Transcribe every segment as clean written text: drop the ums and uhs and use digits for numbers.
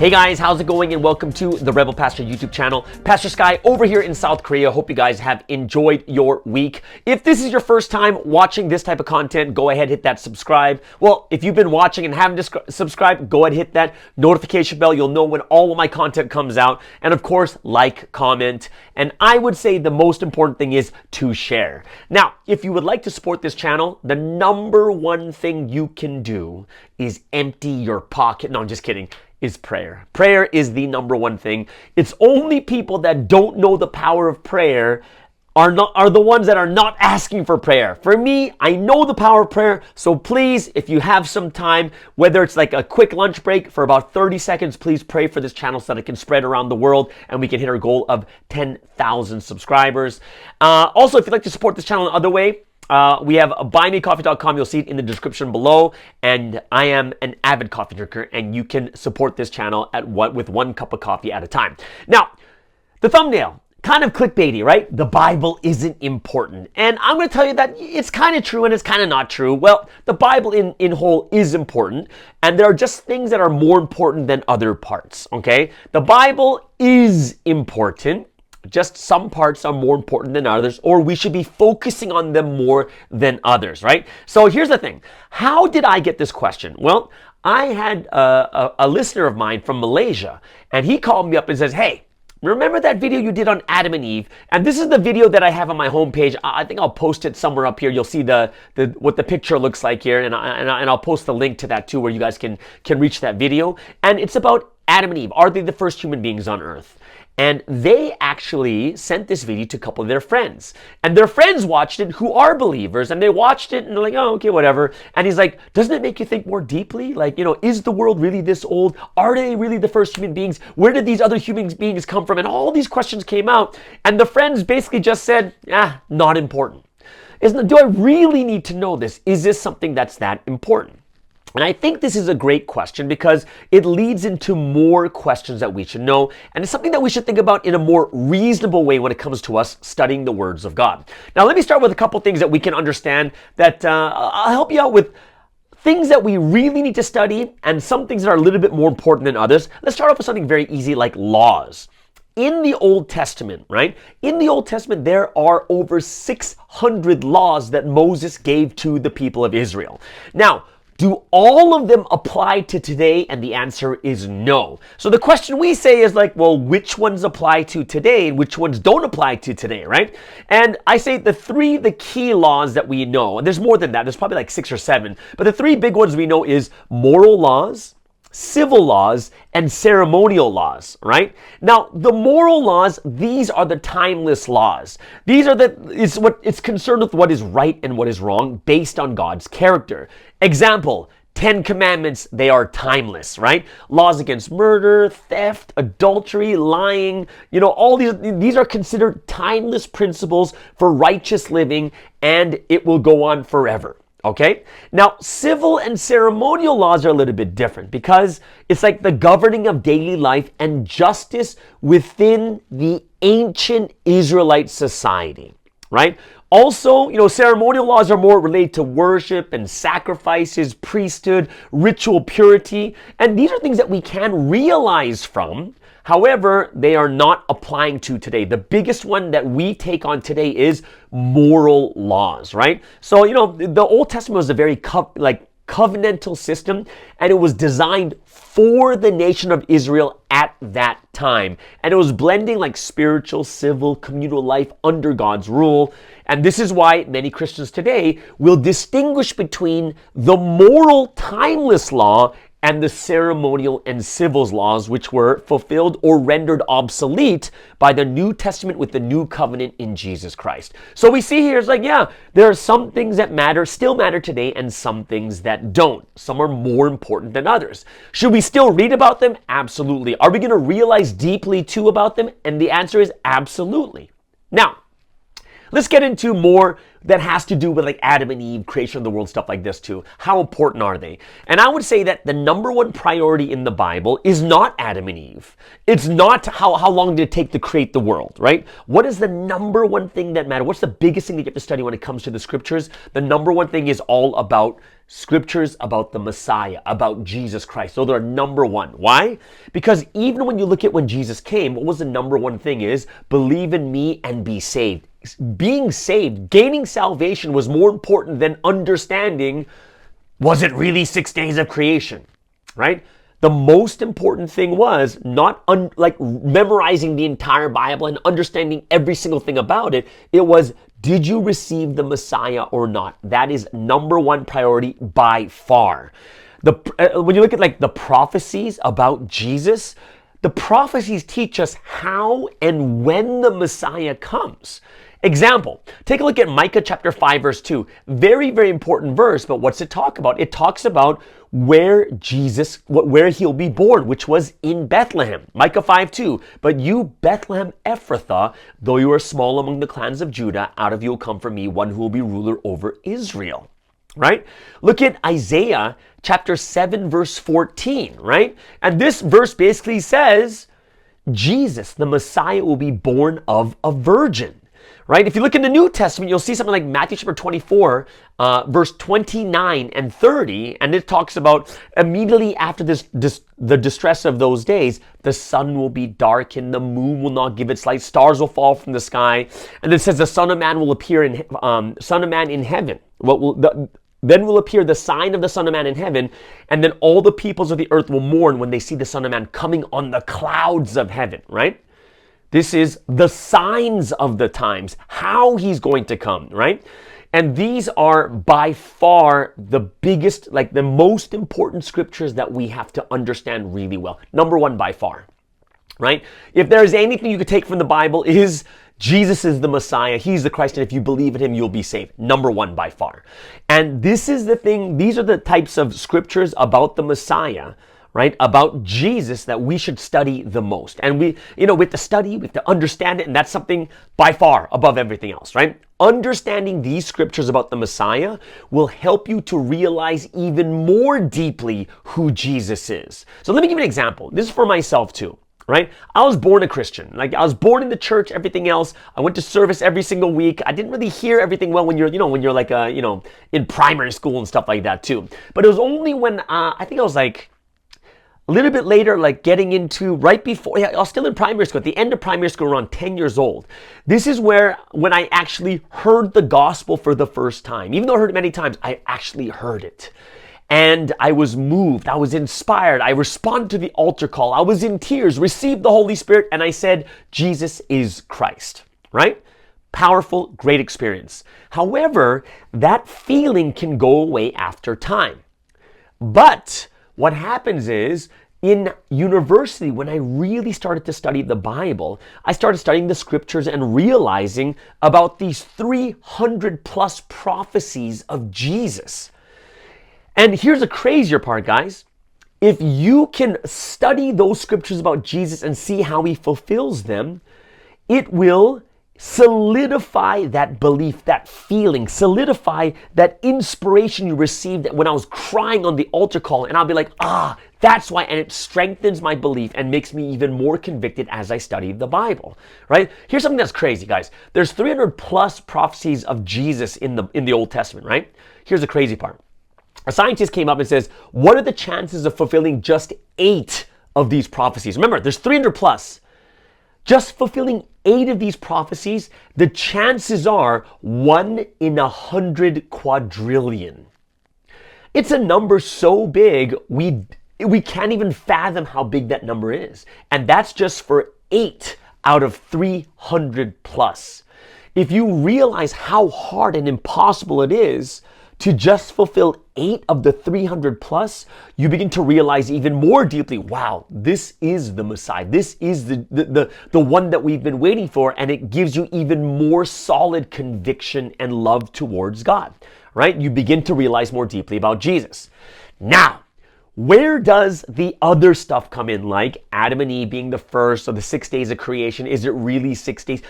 Hey guys, how's it going? And welcome to the Rebel Pastor YouTube channel. Pastor Sky over here in South Korea. Hope you guys have enjoyed your week. If this is your first time watching this type of content, go ahead, hit that subscribe. Well, if you've been watching and haven't subscribed, go ahead, hit that notification bell. You'll know when all of my content comes out. And of course, like, comment. And I would say the most important thing is to share. Now, if you would like to support this channel, the number one thing you can do is empty your pocket. No, I'm just kidding. Is prayer. Prayer is the number one thing. It's only people that don't know the power of prayer are the ones that are not asking for prayer. For me, I know the power of prayer, so please, if you have some time, whether it's like a quick lunch break for about 30 seconds, please pray for this channel so that it can spread around the world and we can hit our goal of 10,000 subscribers. Also, if you'd like to support this channel in another way, we have buymeacoffee.com. You'll see it in the description below. And I am an avid coffee drinker, and you can support this channel with one cup of coffee at a time. Now, the thumbnail, kind of clickbaity, right? The Bible isn't important. And I'm going to tell you that it's kind of true and it's kind of not true. Well, the Bible in whole is important, and there are just things that are more important than other parts, okay? The Bible is important. Just some parts are more important than others, or we should be focusing on them more than others, right? So here's the thing. How did I get this question? Well, I had a listener of mine from Malaysia, and he called me up and says, hey, remember that video you did on Adam and Eve? And this is the video that I have on my homepage. I think I'll post it somewhere up here. You'll see what the picture looks like here, and I'll post the link to that too, where you guys can reach that video. And it's about Adam and Eve. Are they the first human beings on earth? And they actually sent this video to a couple of their friends. And their friends watched it who are believers. And they watched it and they're like, oh, okay, whatever. And he's like, doesn't it make you think more deeply? Like, is the world really this old? Are they really the first human beings? Where did these other human beings come from? And all these questions came out. And the friends basically just said, not important. Do I really need to know this? Is this something that's that important? And I think this is a great question because it leads into more questions that we should know. And it's something that we should think about in a more reasonable way when it comes to us studying the words of God. Now, let me start with a couple things that we can understand that I'll help you out with things that we really need to study and some things that are a little bit more important than others. Let's start off with something very easy like laws. In the Old Testament, right? In the Old Testament, there are over 600 laws that Moses gave to the people of Israel. Now, do all of them apply to today? And the answer is no. So the question we say is like, well, which ones apply to today and which ones don't apply to today, right? And I say the key laws that we know, and there's more than that, there's probably like 6 or 7, but the 3 big ones we know is moral laws, civil laws, and ceremonial laws, right? Now, the moral laws, these are the timeless laws. It's concerned with what is right and what is wrong based on God's character. Example, 10 commandments, they are timeless, right? Laws against murder, theft, adultery, lying, all these are considered timeless principles for righteous living, and it will go on forever. Okay? Now, civil and ceremonial laws are a little bit different because it's like the governing of daily life and justice within the ancient Israelite society, right? Also, ceremonial laws are more related to worship and sacrifices, priesthood, ritual purity, and these are things that we can realize from. However, they are not applying to today. The biggest one that we take on today is moral laws, right? So, the Old Testament was a very covenantal system, and it was designed for the nation of Israel at that time. And it was blending like spiritual, civil, communal life under God's rule. And this is why many Christians today will distinguish between the moral, timeless law and the ceremonial and civil laws, which were fulfilled or rendered obsolete by the New Testament with the new covenant in Jesus Christ. So we see here, it's like, there are some things that still matter today, and some things that don't. Some are more important than others. Should we still read about them? Absolutely. Are we going to realize deeply too about them? And the answer is absolutely. Now, let's get into more that has to do with like Adam and Eve, creation of the world, stuff like this too. How important are they? And I would say that the number one priority in the Bible is not Adam and Eve. It's not how long did it take to create the world, right? What is the number one thing that matters? What's the biggest thing that you have to study when it comes to the scriptures? The number one thing is all about Scriptures about the Messiah, about Jesus Christ. Those are number one. Why? Because even when you look at when Jesus came, what was the number one thing is believe in me and be saved. Being saved, gaining salvation was more important than understanding, was it really 6 days of creation, right? The most important thing was not like memorizing the entire Bible and understanding every single thing about it. It was, did you receive the Messiah or not? That is number one priority by far. When you look at like the prophecies about Jesus, the prophecies teach us how and when the Messiah comes. Example, take a look at Micah chapter 5 verse 2. Very, very important verse, but what's it talk about? It talks about where he'll be born, which was in Bethlehem. Micah 5:2. But you, Bethlehem Ephrathah, though you are small among the clans of Judah, out of you will come for me one who will be ruler over Israel. Right? Look at Isaiah chapter 7 verse 14, right? And this verse basically says, Jesus, the Messiah, will be born of a virgin. Right? If you look in the New Testament, you'll see something like Matthew chapter 24, verse 29 and 30, and it talks about immediately after the distress of those days, the sun will be darkened, the moon will not give its light, stars will fall from the sky, and it says the Son of Man will appear in heaven. Then will appear the sign of the Son of Man in heaven, and then all the peoples of the earth will mourn when they see the Son of Man coming on the clouds of heaven. Right? This is the signs of the times, how he's going to come, right? And these are by far the biggest, like the most important scriptures that we have to understand really well. Number one by far, right? If there is anything you could take from the Bible is Jesus is the Messiah, he's the Christ, and if you believe in him, you'll be saved. Number one by far. And this is the thing, these are the types of scriptures about the Messiah, right, about Jesus that we should study the most. And we have to study, we have to understand it, and that's something by far above everything else, right? Understanding these scriptures about the Messiah will help you to realize even more deeply who Jesus is. So let me give you an example. This is for myself too, right? I was born a Christian. Like I was born in the church, everything else. I went to service every single week. I didn't really hear everything well when you're like, in primary school and stuff like that too. But it was only when, I think I was like, a little bit later, like getting into right before, I was still in primary school, at the end of primary school, around 10 years old. This is when I actually heard the gospel for the first time. Even though I heard it many times, I actually heard it. And I was moved, I was inspired, I responded to the altar call, I was in tears, received the Holy Spirit, and I said, Jesus is Christ, right? Powerful, great experience. However, that feeling can go away after time. But what happens is, in university, when I really started to study the Bible, I started studying the scriptures and realizing about these 300 plus prophecies of Jesus. And here's the crazier part, guys. If you can study those scriptures about Jesus and see how he fulfills them, it will solidify that belief, that feeling, solidify that inspiration you received when I was crying on the altar call, and I'll be like, that's why, and it strengthens my belief and makes me even more convicted as I study the Bible, right? Here's something that's crazy, guys. There's 300 plus prophecies of Jesus in the Old Testament, right? Here's the crazy part. A scientist came up and says, what are the chances of fulfilling just 8 of these prophecies? Remember, there's 300 plus. Just fulfilling 8 of these prophecies, the chances are 1 in 100 quadrillion. It's a number so big, we can't even fathom how big that number is. And that's just for 8 out of 300 plus. If you realize how hard and impossible it is to just fulfill 8 of the 300 plus, you begin to realize even more deeply, wow, this is the Messiah. This is the one that we've been waiting for, and it gives you even more solid conviction and love towards God, right? You begin to realize more deeply about Jesus. Now, where does the other stuff come in, like Adam and Eve being the first, or the 6 days of creation? Is it really 6 days?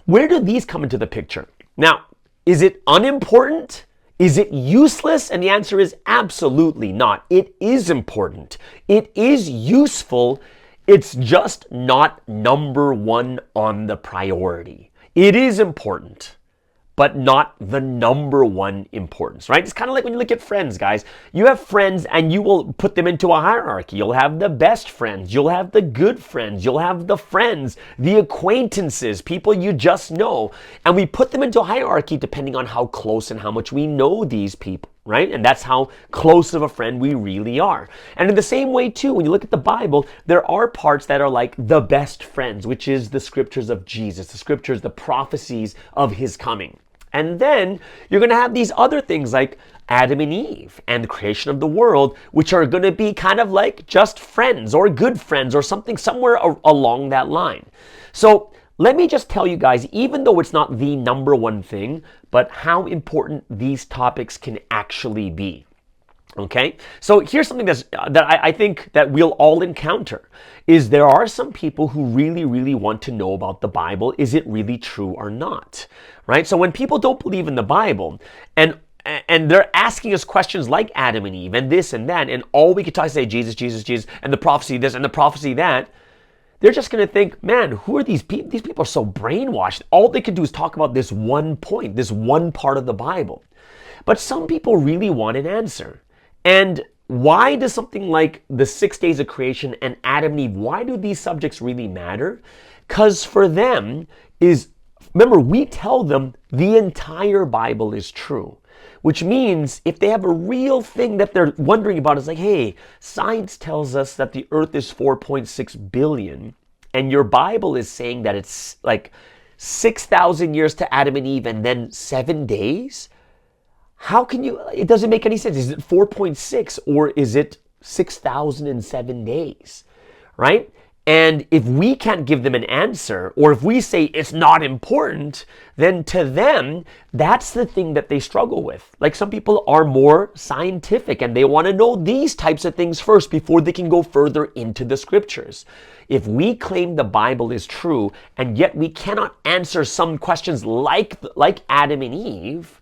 Where do these come into the picture? Now, is it unimportant? Is it useless? And the answer is absolutely not. It is important. It is useful. It's just not number one on the priority. It is important, but not the number one importance, right? It's kind of like when you look at friends, guys. You have friends and you will put them into a hierarchy. You'll have the best friends, you'll have the good friends, you'll have the friends, the acquaintances, people you just know. And we put them into a hierarchy depending on how close and how much we know these people, right? And that's how close of a friend we really are. And in the same way too, when you look at the Bible, there are parts that are like the best friends, which is the scriptures of Jesus, the scriptures, the prophecies of his coming. And then you're going to have these other things like Adam and Eve and the creation of the world, which are going to be kind of like just friends or good friends or something somewhere along that line. So let me just tell you guys, even though it's not the number one thing, but how important these topics can actually be. Okay, so here's something that I think that we'll all encounter is there are some people who really, really want to know about the Bible. Is it really true or not? Right? So when people don't believe in the Bible and they're asking us questions like Adam and Eve and this and that, and all we could talk say Jesus, Jesus, Jesus, and the prophecy this and the prophecy that, they're just going to think, man, who are these people? These people are so brainwashed. All they could do is talk about this one point, this one part of the Bible. But some people really want an answer. And why does something like the 6 days of creation and Adam and Eve, why do these subjects really matter? Because for them is, remember, we tell them the entire Bible is true. Which means if they have a real thing that they're wondering about, it's like, hey, science tells us that the earth is 4.6 billion, and your Bible is saying that it's like 6,000 years to Adam and Eve and then 7 days? How can you, it doesn't make any sense. Is it 4.6 or is it 6,007 days, right? And if we can't give them an answer, or if we say it's not important, then to them, that's the thing that they struggle with. Like some people are more scientific and they want to know these types of things first before they can go further into the scriptures. If we claim the Bible is true and yet we cannot answer some questions like Adam and Eve,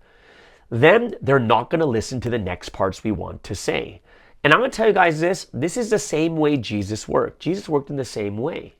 then they're not going to listen to the next parts we want to say. And I'm going to tell you guys this is the same way Jesus worked. Jesus worked in the same way.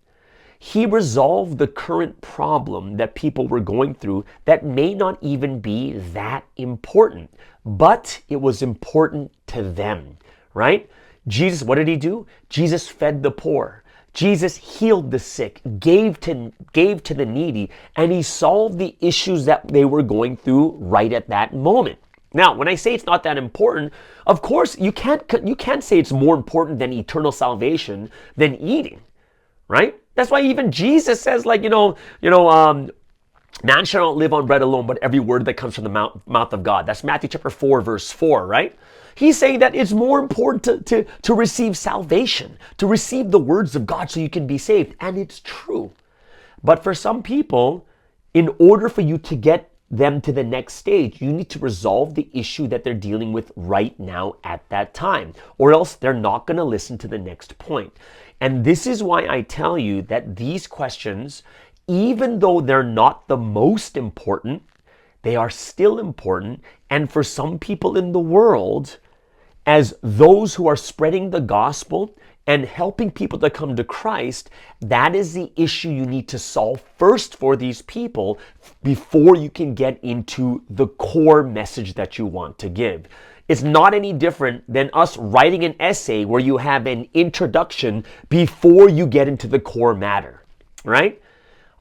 He resolved the current problem that people were going through that may not even be that important, but it was important to them, right? Jesus, what did he do? Jesus fed the poor. Jesus healed the sick, gave to the needy, and he solved the issues that they were going through right at that moment. Now, when I say it's not that important, of course, you can't say it's more important than eternal salvation than eating, right? That's why even Jesus says, like, man shall not live on bread alone, but every word that comes from the mouth of God. That's Matthew chapter 4, verse 4, right? He's saying that it's more important to receive salvation, to receive the words of God so you can be saved. And it's true. But for some people, in order for you to get them to the next stage, you need to resolve the issue that they're dealing with right now at that time, or else they're not going to listen to the next point. And this is why I tell you that these questions, even though they're not the most important, they are still important. And for some people in the world, as those who are spreading the gospel and helping people to come to Christ, that is the issue you need to solve first for these people before you can get into the core message that you want to give. It's not any different than us writing an essay where you have an introduction before you get into the core matter, right?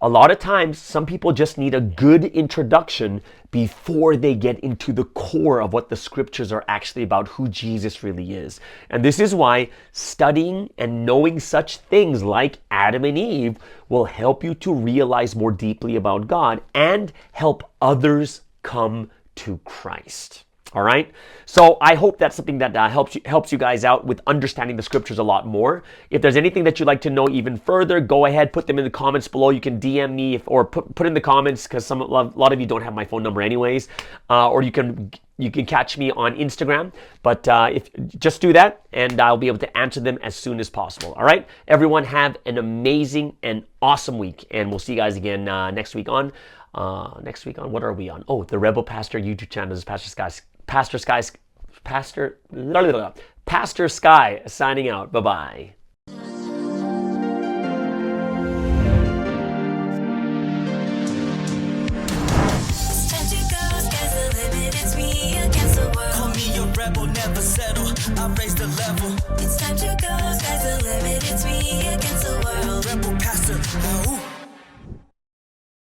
A lot of times, some people just need a good introduction before they get into the core of what the scriptures are actually about, who Jesus really is. And this is why studying and knowing such things like Adam and Eve will help you to realize more deeply about God and help others come to Christ. All right. So I hope that's something that helps you guys out with understanding the scriptures a lot more. If there's anything that you'd like to know even further, go ahead, put them in the comments below. You can DM me or put in the comments because a lot of you don't have my phone number anyways. Or you can catch me on Instagram. But if just do that, and I'll be able to answer them as soon as possible. All right. Everyone have an amazing and awesome week, and we'll see you guys again next week on what are we on? Oh, the Rebel Pastor YouTube channel. This is Pastor Sky signing out. Bye-bye. It's time to rebel, never settle. I raise the level. It's time to go, sky's the limit. It's me against the world. Rebel pastor, ooh.